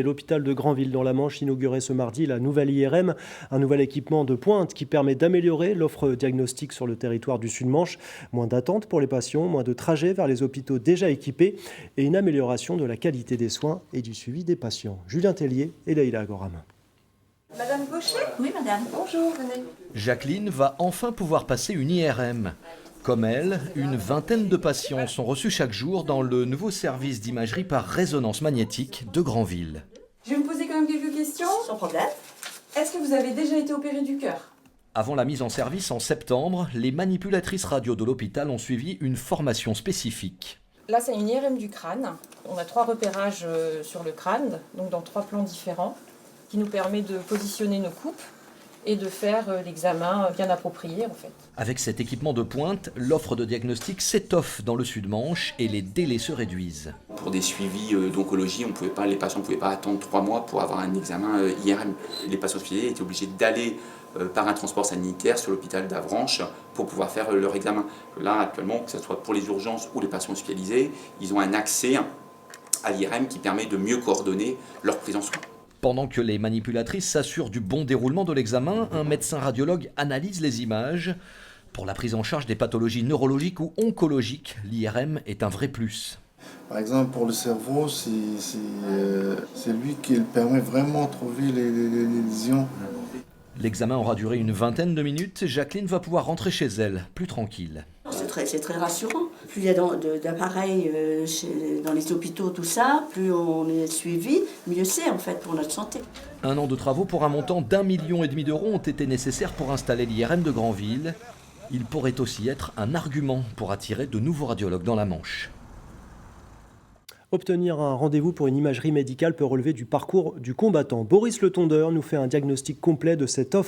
L'hôpital de Granville dans la Manche inaugurait ce mardi la nouvelle IRM, un nouvel équipement de pointe qui permet d'améliorer l'offre diagnostique sur le territoire du Sud-Manche. Moins d'attentes pour les patients, moins de trajets vers les hôpitaux déjà équipés et une amélioration de la qualité des soins et du suivi des patients. Julien Tellier et Leïla Goram. Madame Gaucher ? Oui, madame. Bonjour, venez. Jacqueline va enfin pouvoir passer une IRM. Comme elle, une vingtaine de patients sont reçus chaque jour dans le nouveau service d'imagerie par résonance magnétique de Granville. Je vais vous poser quand même quelques questions. Sans problème. Est-ce que vous avez déjà été opéré du cœur ? Avant la mise en service en septembre, les manipulatrices radio de l'hôpital ont suivi une formation spécifique. Là, c'est une IRM du crâne. On a 3 repérages sur le crâne, donc dans 3 plans différents, qui nous permet de positionner nos coupes et de faire l'examen bien approprié en fait. Avec cet équipement de pointe, l'offre de diagnostic s'étoffe dans le Sud-Manche et les délais se réduisent. Pour des suivis d'oncologie, les patients ne pouvaient pas attendre 3 mois pour avoir un examen IRM. Les patients hospitaliers étaient obligés d'aller par un transport sanitaire sur l'hôpital d'Avranches pour pouvoir faire leur examen. Là, actuellement, que ce soit pour les urgences ou les patients hospitalisés, ils ont un accès à l'IRM qui permet de mieux coordonner leur prise en soin. Pendant que les manipulatrices s'assurent du bon déroulement de l'examen, un médecin radiologue analyse les images. Pour la prise en charge des pathologies neurologiques ou oncologiques, l'IRM est un vrai plus. Par exemple, pour le cerveau, c'est lui qui permet vraiment de trouver les lésions. L'examen aura duré une vingtaine de minutes. Jacqueline va pouvoir rentrer chez elle, plus tranquille. C'est très rassurant. Plus il y a d'appareils dans les hôpitaux, tout ça, plus on est suivi, mieux c'est en fait pour notre santé. 1 an de travaux pour un montant d'1,5 million d'euros ont été nécessaires pour installer l'IRM de Granville. Il pourrait aussi être un argument pour attirer de nouveaux radiologues dans la Manche. Obtenir un rendez-vous pour une imagerie médicale peut relever du parcours du combattant. Boris Le Tondeur nous fait un diagnostic complet de cette offre